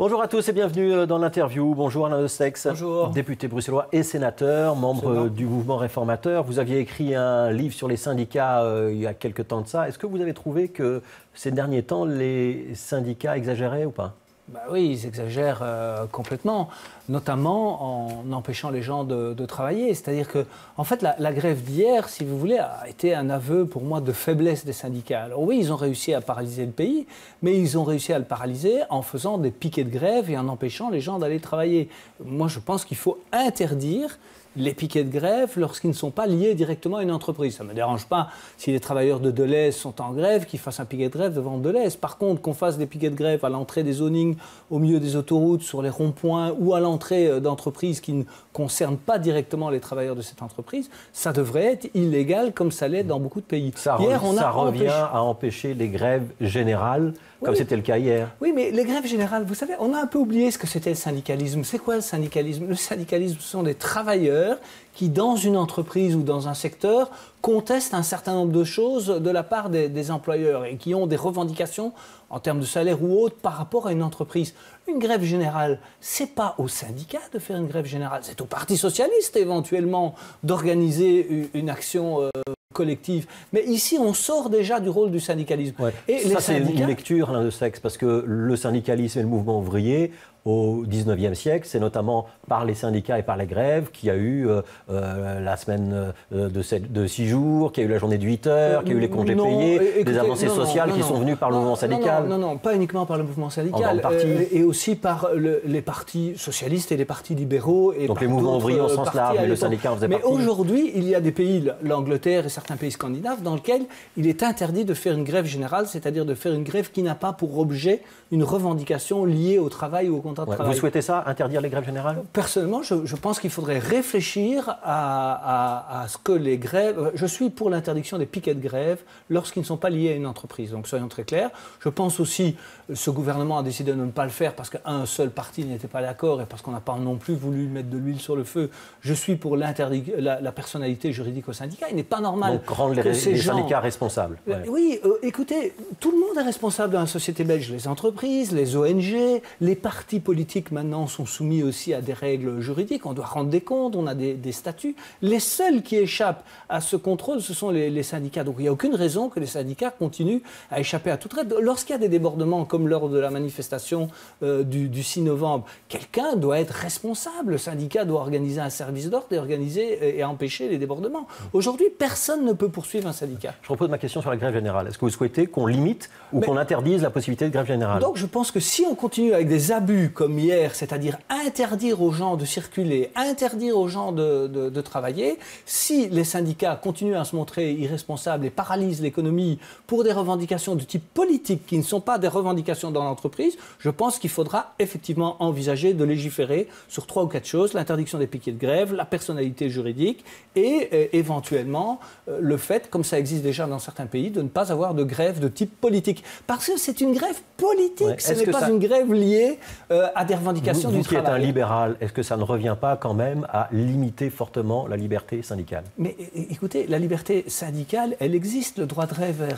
Bonjour à tous et bienvenue dans l'interview. Bonjour Alain Destex. Bonjour. Député bruxellois et sénateur, membre du mouvement réformateur. Vous aviez écrit un livre sur les syndicats il y a quelques temps de ça. Est-ce que vous avez trouvé que ces derniers temps, les syndicats exagéraient ou pas ? Oui, ils exagèrent complètement, notamment en empêchant les gens de travailler. C'est-à-dire que, en fait, la grève d'hier, si vous voulez, a été un aveu pour moi de faiblesse des syndicats. Alors oui, ils ont réussi à paralyser le pays, mais ils ont réussi à le paralyser en faisant des piquets de grève et en empêchant les gens d'aller travailler. Moi, je pense qu'il faut interdire les piquets de grève lorsqu'ils ne sont pas liés directement à une entreprise. Ça ne me dérange pas si les travailleurs de Deleuze sont en grève, qu'ils fassent un piquet de grève devant Deleuze. Par contre, qu'on fasse des piquets de grève à l'entrée des zonings, au milieu des autoroutes, sur les ronds-points ou à l'entrée d'entreprises qui ne concernent pas directement les travailleurs de cette entreprise, ça devrait être illégal comme ça l'est dans beaucoup de pays. Ça revient à empêcher les grèves générales, comme c'était le cas hier. Oui, mais les grèves générales, vous savez, on a un peu oublié ce que c'était le syndicalisme. C'est quoi le syndicalisme ? Le syndicalisme, ce sont des travailleurs qui, dans une entreprise ou dans un secteur, contestent un certain nombre de choses de la part des employeurs et qui ont des revendications en termes de salaire ou autres par rapport à une entreprise. Une grève générale, c'est pas au syndicat de faire une grève générale, c'est au Parti socialiste éventuellement d'organiser une action collective. Mais ici, on sort déjà du rôle du syndicalisme. Ouais. Et ça, c'est une lecture, Alain Destex, parce que le syndicalisme et le mouvement ouvrier, au XIXe siècle, c'est notamment par les syndicats et par les grèves qu'il y a eu la semaine de 6 jours, qu'il y a eu la journée de 8 heures, qu'il y a eu les congés payés, des avancées sociales qui sont venues par le mouvement syndical. Non, pas uniquement par le mouvement syndical, et aussi par les partis socialistes et les partis libéraux. Et donc les mouvements ouvriers au sens large, mais le syndicat en faisait partie. Mais aujourd'hui, il y a des pays, l'Angleterre et certains pays scandinaves, dans lesquels il est interdit de faire une grève générale, c'est-à-dire de faire une grève qui n'a pas pour objet une revendication liée au travail ou au contrat de travail. Vous souhaitez ça, interdire les grèves générales ? Personnellement, je pense qu'il faudrait réfléchir à ce que les grèves... Je suis pour l'interdiction des piquets de grève lorsqu'ils ne sont pas liés à une entreprise. Donc soyons très clairs. Je pense aussi que ce gouvernement a décidé de ne pas le faire parce qu'un seul parti n'était pas d'accord et parce qu'on n'a pas non plus voulu mettre de l'huile sur le feu. Je suis pour la personnalité juridique au syndicat. Il n'est pas normal donc rendre les syndicats responsables. Oui, écoutez, tout le monde est responsable dans la société belge. Les entreprises, les ONG, les partis politiques maintenant sont soumis aussi à des règles juridiques. On doit rendre des comptes, on a des statuts. Les seuls qui échappent à ce contrôle, ce sont les syndicats. Donc il n'y a aucune raison que les syndicats continuent à échapper à toute règle. Lorsqu'il y a des débordements, comme lors de la manifestation du 6 novembre, quelqu'un doit être responsable. Le syndicat doit organiser un service d'ordre et organiser et empêcher les débordements. Aujourd'hui, personne ne peut poursuivre un syndicat. Je repose ma question sur la grève générale. Est-ce que vous souhaitez qu'on limite ou qu'on interdise la possibilité de grève générale ? Donc je pense que si on continue avec des abus comme hier, c'est-à-dire interdire aux gens de circuler, interdire aux gens de travailler, si les syndicats continuent à se montrer irresponsables et paralysent l'économie pour des revendications de type politique qui ne sont pas des revendications dans l'entreprise, je pense qu'il faudra effectivement envisager de légiférer sur 3 ou 4 choses, l'interdiction des piquets de grève, la personnalité juridique et éventuellement le fait, comme ça existe déjà dans certains pays, de ne pas avoir de grève de type politique. Parce que c'est une grève politique, ce n'est pas une grève liée à des revendications du travail. Vous qui êtes un libéral, est-ce que ça ne revient pas quand même à limiter fortement la liberté syndicale ? Mais écoutez, la liberté syndicale, elle existe, le droit de grève est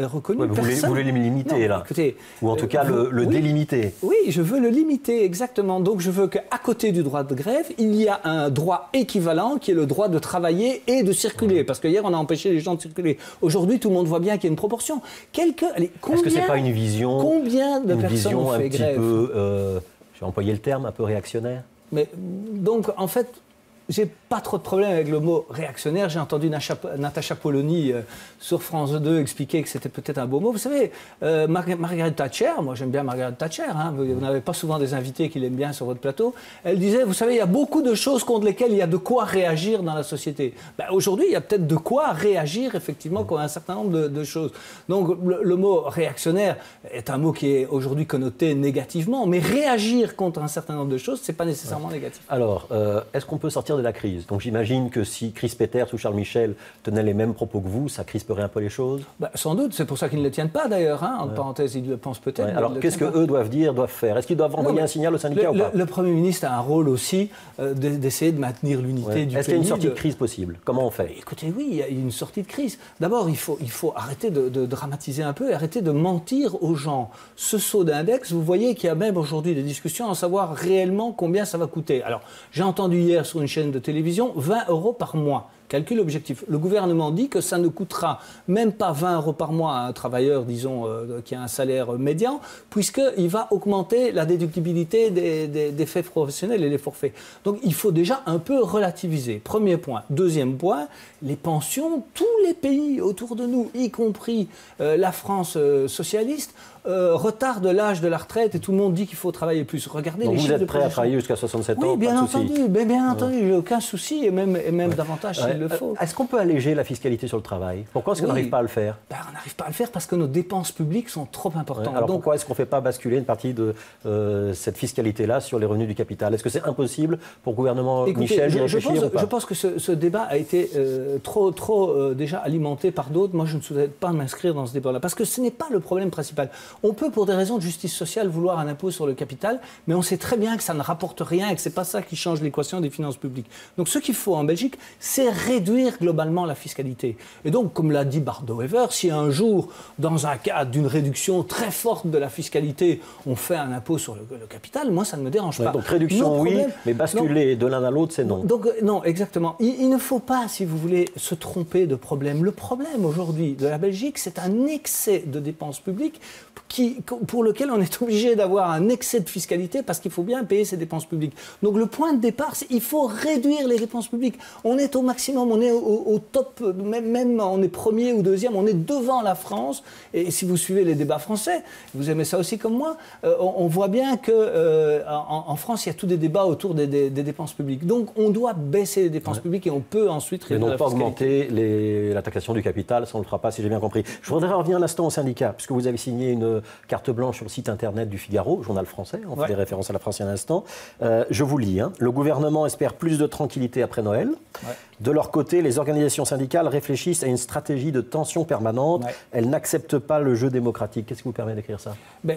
reconnu. Ouais, vous voulez le limiter, là, écoutez, ou en tout cas le délimiter. Oui, je veux le limiter, exactement. Donc je veux qu'à côté du droit de grève, il y a un droit équivalent qui est le droit de travailler et de circuler. Parce que hier, on a empêché les gens de circuler. Aujourd'hui, tout le monde voit bien qu'il y a une proportion. Est-ce que ce n'est pas une vision, combien de personnes ont fait grève ? Je vais employer le terme, un peu réactionnaire. Mais donc, en fait, j'ai pas trop de problème avec le mot réactionnaire. J'ai entendu Natacha Polony sur France 2 expliquer que c'était peut-être un beau mot. Vous savez, Margaret Thatcher, moi j'aime bien Margaret Thatcher, hein, vous n'avez pas souvent des invités qui l'aiment bien sur votre plateau, elle disait, vous savez, il y a beaucoup de choses contre lesquelles il y a de quoi réagir dans la société. Aujourd'hui, il y a peut-être de quoi réagir effectivement contre un certain nombre de choses. Donc le mot réactionnaire est un mot qui est aujourd'hui connoté négativement, mais réagir contre un certain nombre de choses, c'est pas nécessairement négatif. Alors, est-ce qu'on peut sortir de la crise ? entreprises. Donc j'imagine que si Chris Peters ou Charles Michel tenaient les mêmes propos que vous, ça crisperait un peu les choses. Sans doute, c'est pour ça qu'ils ne le tiennent pas d'ailleurs, hein. En parenthèse, ils le pensent peut-être. Alors qu'est-ce qu'eux doivent dire, doivent faire? Est-ce qu'ils doivent envoyer un signal au syndicat ou pas? Le Premier ministre a un rôle aussi d'essayer de maintenir l'unité du pays. Est-ce qu'il y a une sortie de crise possible? Comment on fait? Écoutez, oui, il y a une sortie de crise. D'abord, il faut arrêter de dramatiser un peu et arrêter de mentir aux gens. Ce saut d'index, vous voyez qu'il y a même aujourd'hui des discussions à savoir réellement combien ça va coûter. Alors, j'ai entendu hier sur une chaîne de télévision 20 € par mois. Calcul objectif. Le gouvernement dit que ça ne coûtera même pas 20 € par mois à un travailleur, disons, qui a un salaire médian, puisqu'il va augmenter la déductibilité des faits professionnels et les forfaits. Donc il faut déjà un peu relativiser. Premier point. Deuxième point, les pensions, tous les pays autour de nous, y compris la France socialiste, retardent l'âge de la retraite et tout le monde dit qu'il faut travailler plus. Regardez les chiffres de vous êtes prêt à travailler jusqu'à 67 ans? Oui, bien entendu. Bien entendu, j'ai aucun souci et même davantage s'il le faut. Est-ce qu'on peut alléger la fiscalité sur le travail? Pourquoi est-ce qu'on n'arrive pas à le faire? On n'arrive pas à le faire parce que nos dépenses publiques sont trop importantes. Alors pourquoi est-ce qu'on ne fait pas basculer une partie de cette fiscalité-là sur les revenus du capital? Est-ce que c'est impossible pour le gouvernement Michel d'y réfléchir ou pas? Je pense que ce débat a été trop déjà alimenté par d'autres. Moi, je ne souhaite pas m'inscrire dans ce débat-là parce que ce n'est pas le problème principal. On peut, pour des raisons de justice sociale, vouloir un impôt sur le capital, mais on sait très bien que ça ne rapporte rien et que ce n'est pas ça qui change l'équation des finances publiques. Donc ce qu'il faut en Belgique, c'est réduire globalement la fiscalité. Et donc, comme l'a dit Bart De Wever, si un jour, dans un cadre d'une réduction très forte de la fiscalité, on fait un impôt sur le capital, moi, ça ne me dérange pas. Donc réduction, oui, mais basculer de l'un à l'autre, c'est non. Donc non, exactement. Il ne faut pas, si vous voulez, se tromper de problème. Le problème aujourd'hui de la Belgique, c'est un excès de dépenses publiques pour lequel on est obligé d'avoir un excès de fiscalité parce qu'il faut bien payer ses dépenses publiques. Donc le point de départ, c'est qu'il faut réduire les dépenses publiques. On est au maximum, on est au top, même on est premier ou deuxième, on est devant la France. Et si vous suivez les débats français, vous aimez ça aussi comme moi, on voit bien qu'en France, il y a tous des débats autour des dépenses publiques. Donc on doit baisser les dépenses publiques et on peut ensuite réduire la fiscalité. Mais non pas augmenter la taxation du capital, ça on ne le fera pas si j'ai bien compris. Je voudrais revenir un instant au syndicat, puisque vous avez signé une carte blanche sur le site internet du Figaro, journal français, on fait des références à la France il y a un instant. Je vous lis, le gouvernement espère plus de tranquillité après Noël. De leur côté, les organisations syndicales réfléchissent à une stratégie de tension permanente. Elles n'acceptent pas le jeu démocratique. Qu'est-ce qui vous permet d'écrire ça?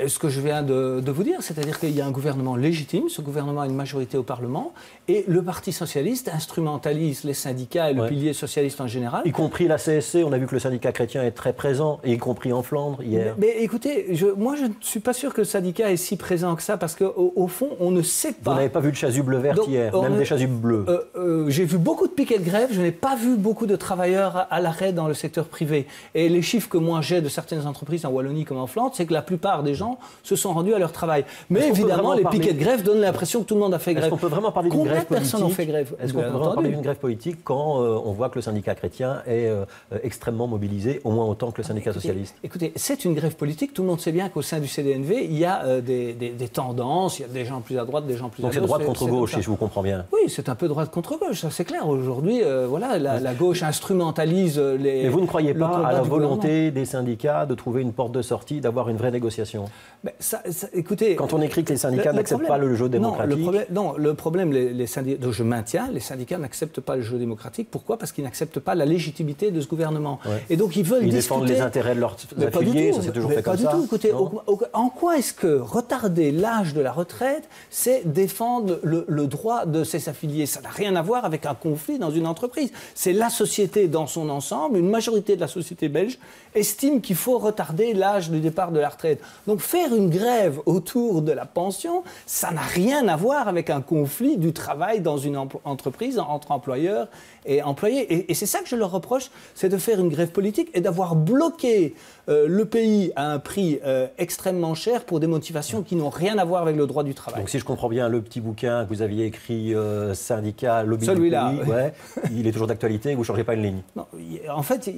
Ce que je viens de vous dire, c'est-à-dire qu'il y a un gouvernement légitime, ce gouvernement a une majorité au Parlement, et le Parti socialiste instrumentalise les syndicats et le pilier socialiste en général. Y compris la CSC, on a vu que le syndicat chrétien est très présent, y compris en Flandre hier. Mais écoutez, moi je ne suis pas sûr que le syndicat est si présent que ça, parce qu'au fond, on ne sait pas. Vous n'avez pas vu de chasuble verte hier, même des chasubes bleues? J'ai vu beaucoup de piquets de grève, je n'ai pas vu beaucoup de travailleurs à l'arrêt dans le secteur privé. Et les chiffres que moi j'ai de certaines entreprises en Wallonie comme en Flandre, c'est que la plupart des gens se sont rendus à leur travail. Mais évidemment, les piquets de grève donnent l'impression que tout le monde a fait grève. Est-ce qu'on peut vraiment parler d'une grève politique? Combien de personnes ont fait grève? Est-ce qu'on peut vraiment parler d'une grève politique quand on voit que le syndicat chrétien est extrêmement mobilisé, au moins autant que le syndicat socialiste? Écoutez, c'est une grève politique. Tout le monde sait bien qu'au sein du CDNV, il y a des tendances, il y a des gens plus à droite, des gens plus à gauche. Donc c'est droite contre gauche, si je vous comprends bien. Oui, c'est un peu droite contre gauche, ça c'est clair. Aujourd'hui, la gauche instrumentalise les... Mais vous ne croyez pas à la volonté des syndicats de trouver une porte de sortie, d'avoir une vraie négociation? Écoutez... Quand on écrit que les syndicats n'acceptent pas le jeu démocratique... Le problème, les syndicats, je maintiens, les syndicats n'acceptent pas le jeu démocratique. Pourquoi? Parce qu'ils n'acceptent pas la légitimité de ce gouvernement. Et donc ils veulent discuter... défendent les intérêts de leurs affiliés, ça s'est toujours fait comme ça. Pas du tout. Écoutez, en quoi est-ce que retarder l'âge de la retraite, c'est défendre le droit de ses affiliés? Ça n'a rien à voir avec un conflit dans une entreprise. C'est la société dans son ensemble, une majorité de la société belge estime qu'il faut retarder l'âge du départ de la retraite. Donc faire une grève autour de la pension, ça n'a rien à voir avec un conflit du travail dans une entreprise entre employeurs et employés. Et c'est ça que je leur reproche, c'est de faire une grève politique et d'avoir bloqué le pays à un prix extrêmement cher pour des motivations qui n'ont rien à voir avec le droit du travail. Donc si je comprends bien, le petit bouquin que vous aviez écrit, Syndicat, lobby celui-là, du pays, il est toujours d'actualité, vous ne changez pas une ligne? Non, en fait,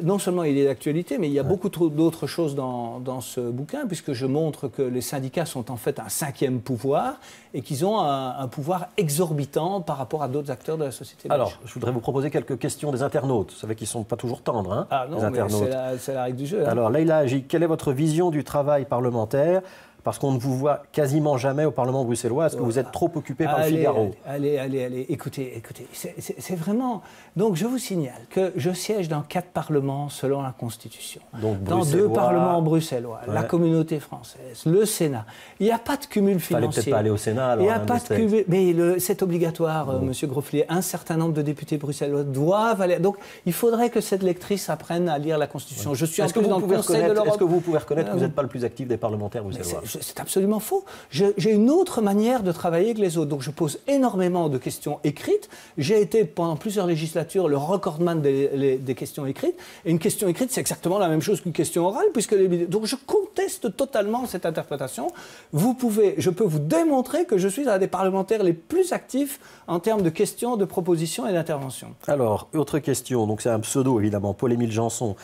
non seulement il est d'actualité, mais il y a beaucoup d'autres choses dans ce bouquin, puisque je montre que les syndicats sont en fait un cinquième pouvoir et qu'ils ont un pouvoir exorbitant par rapport à d'autres acteurs de la société belge. Alors, je voudrais vous proposer quelques questions des internautes. Vous savez qu'ils ne sont pas toujours tendres, non, les internautes. C'est la règle du jeu. Alors, Leïla Agi, quelle est votre vision du travail parlementaire? parce qu'on ne vous voit quasiment jamais au Parlement bruxellois. Est-ce que vous êtes trop occupé par le Figaro? Allez, écoutez, c'est vraiment... Donc je vous signale que je siège dans 4 parlements selon la Constitution. Donc, dans 2 parlements bruxellois, la Communauté française, le Sénat. Il n'y a pas de cumul financier. Il fallait peut-être pas aller au Sénat alors. Il n'y a pas de cumul, mais c'est obligatoire, Monsieur Grosflier. Un certain nombre de députés bruxellois doivent aller... Donc il faudrait que cette lectrice apprenne à lire la Constitution. Je suis en plus dans le Conseil de l'Europe. Est-ce que vous pouvez reconnaître que vous n'êtes pas le plus actif des parlementaires bruxellois? C'est absolument faux. J'ai une autre manière de travailler que les autres. Donc je pose énormément de questions écrites. J'ai été pendant plusieurs législatures le recordman des questions écrites. Et une question écrite, c'est exactement la même chose qu'une question orale, donc je conteste totalement cette interprétation. Je peux vous démontrer que je suis un des parlementaires les plus actifs en termes de questions, de propositions et d'interventions. Alors, autre question. Donc c'est un pseudo évidemment, Paul-Émile Janson.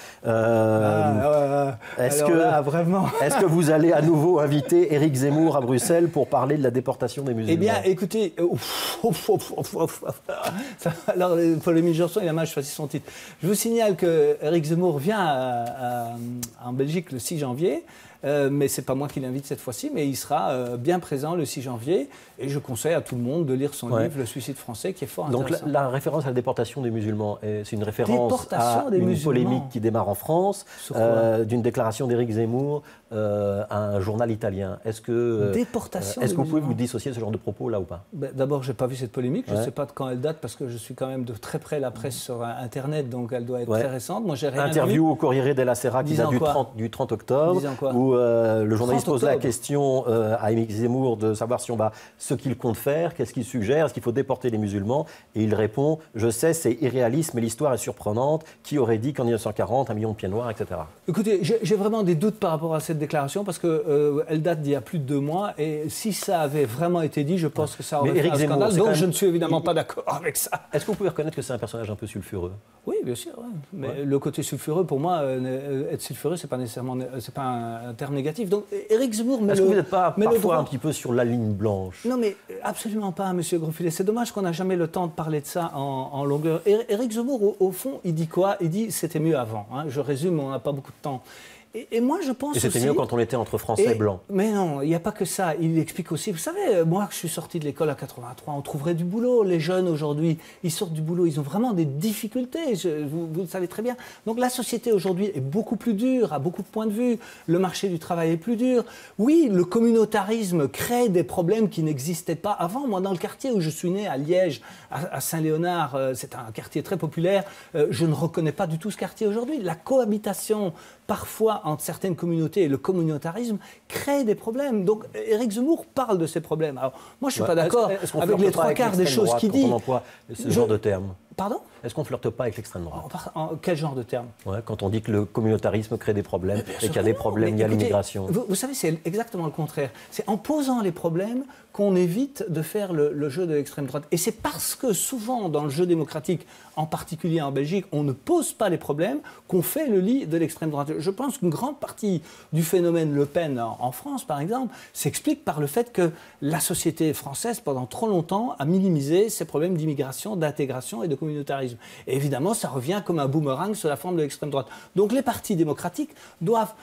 Est-ce que vous allez à nouveau inviter Éric Zemmour à Bruxelles pour parler de la déportation des musulmans? Eh bien, écoutez, alors Paul-Émile Janson, il a mal choisi son titre. Je vous signale que Éric Zemmour vient en Belgique le 6 janvier. Mais ce n'est pas moi qui l'invite cette fois-ci, mais il sera bien présent le 6 janvier. Et je conseille à tout le monde de lire son livre, Le suicide français, qui est fort intéressant. Donc la référence à la déportation des musulmans, c'est une référence à une polémique qui démarre en France, d'une déclaration d'Éric Zemmour à un journal italien. Est-ce que vous pouvez vous dissocier de ce genre de propos là ou pas? D'abord, je n'ai pas vu cette polémique. Je ne sais pas de quand elle date, parce que je suis quand même de très près la presse sur Internet, donc elle doit être très récente. Moi, j'ai rien Interview vu. au Corriere della Sera qui date du 30 octobre, où le journaliste pose la question à Éric Zemmour de savoir ce qu'il compte faire, qu'est-ce qu'il suggère, est-ce qu'il faut déporter les musulmans? Et il répond, je sais, c'est irréaliste, mais l'histoire est surprenante. Qui aurait dit qu'en 1940, 1 million de pieds noirs, etc. Écoutez, j'ai vraiment des doutes par rapport à cette déclaration, parce qu'elle date d'il y a plus de 2 mois, et si ça avait vraiment été dit, je pense que ça aurait fait un scandale, donc je ne suis évidemment pas d'accord avec ça. Est-ce que vous pouvez reconnaître que c'est un personnage un peu sulfureux? Oui, bien sûr. Ouais. Mais le côté sulfureux, pour moi, être sulfureux, c'est pas nécessairement, c'est pas un terme négatif. Donc, Éric Zemmour, est-ce que vous n'êtes pas parfois un petit peu sur la ligne blanche? Non, mais absolument pas, Monsieur Grosfilet. C'est dommage qu'on n'a jamais le temps de parler de ça en longueur. Éric Zemmour, au fond, il dit quoi? Il dit c'était mieux avant. Hein. Je résume, on n'a pas beaucoup de temps. Et moi, je pense aussi... Et c'était mieux quand on était entre Français blancs. Mais non, il n'y a pas que ça. Il explique aussi... Vous savez, moi, que je suis sorti de l'école à 83, on trouverait du boulot. Les jeunes, aujourd'hui, ils sortent du boulot. Ils ont vraiment des difficultés. Vous le savez très bien. Donc, la société, aujourd'hui, est beaucoup plus dure, à beaucoup de points de vue. Le marché du travail est plus dur. Oui, le communautarisme crée des problèmes qui n'existaient pas avant. Moi, dans le quartier où je suis né, à Liège, à Saint-Léonard, c'est un quartier très populaire. Je ne reconnais pas du tout ce quartier aujourd'hui. La cohabitation, parfois, entre certaines communautés et le communautarisme crée des problèmes. Donc, Éric Zemmour parle de ces problèmes. Alors, moi, je ne suis pas d'accord avec les 3/4 des choses qu'il dit. On emploie ce genre de terme. Pardon? Est-ce qu'on ne flirte pas avec l'extrême droite? Quel genre de terme? Quand on dit que le communautarisme crée des problèmes et qu'il y a des problèmes liés à l'immigration. Vous savez, c'est exactement le contraire. C'est en posant les problèmes qu'on évite de faire le jeu de l'extrême droite. Et c'est parce que souvent, dans le jeu démocratique, en particulier en Belgique, on ne pose pas les problèmes qu'on fait le lit de l'extrême droite. Je pense qu'une grande partie du phénomène Le Pen en France, par exemple, s'explique par le fait que la société française, pendant trop longtemps, a minimisé ces problèmes d'immigration, d'intégration et de communautarisme. Et évidemment, ça revient comme un boomerang sur la forme de l'extrême droite. Donc les partis démocratiques doivent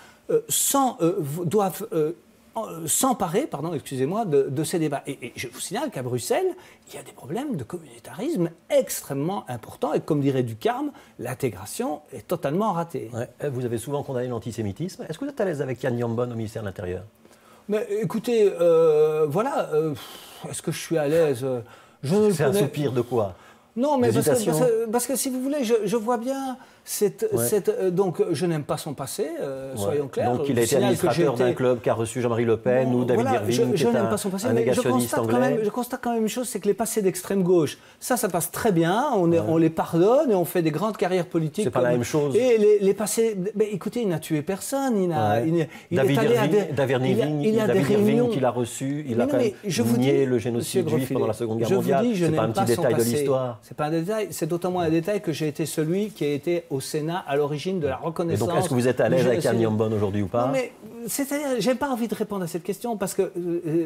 s'emparer de ces débats. Et je vous signale qu'à Bruxelles, il y a des problèmes de communautarisme extrêmement importants. Et comme dirait Ducarme, l'intégration est totalement ratée. Ouais. Vous avez souvent condamné l'antisémitisme. Est-ce que vous êtes à l'aise avec Yann Yambon au ministère de l'Intérieur? Mais écoutez, est-ce que je suis à l'aise? C'est un soupir de quoi? Non, mais parce que si vous voulez, je vois bien donc je n'aime pas son passé, soyons clairs. Donc il a été administrateur d'un club qui a reçu Jean-Marie Le Pen ou David Irving, qui est un négationniste anglais. Je constate quand même une chose, c'est que les passés d'extrême gauche, ça passe très bien, on les pardonne et on fait des grandes carrières politiques. C'est pas la même chose. Et les passés, écoutez, il n'a tué personne, David Irving qu'il a reçu, il a quand même nié le génocide juif pendant la Seconde Guerre mondiale. C'est pas un petit détail de l'histoire. C'est pas un détail, c'est d'autant moins un détail que j'ai été celui qui a été au Sénat à l'origine de la reconnaissance. Et donc, est-ce que vous êtes à l'aise avec Yann Yambon aujourd'hui ou pas? Non, mais c'est-à-dire, j'ai pas envie de répondre à cette question parce que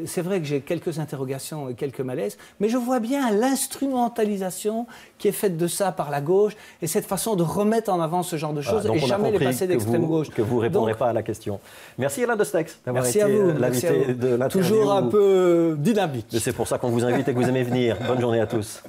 c'est vrai que j'ai quelques interrogations et quelques malaises, mais je vois bien l'instrumentalisation qui est faite de ça par la gauche et cette façon de remettre en avant ce genre de choses et jamais les passer d'extrême gauche. Que vous ne répondrez pas à la question. Merci Alain Destex d'avoir été l'invité de l'interview. Toujours un peu dynamique. C'est pour ça qu'on vous invite et que vous aimez venir. Bonne journée à tous.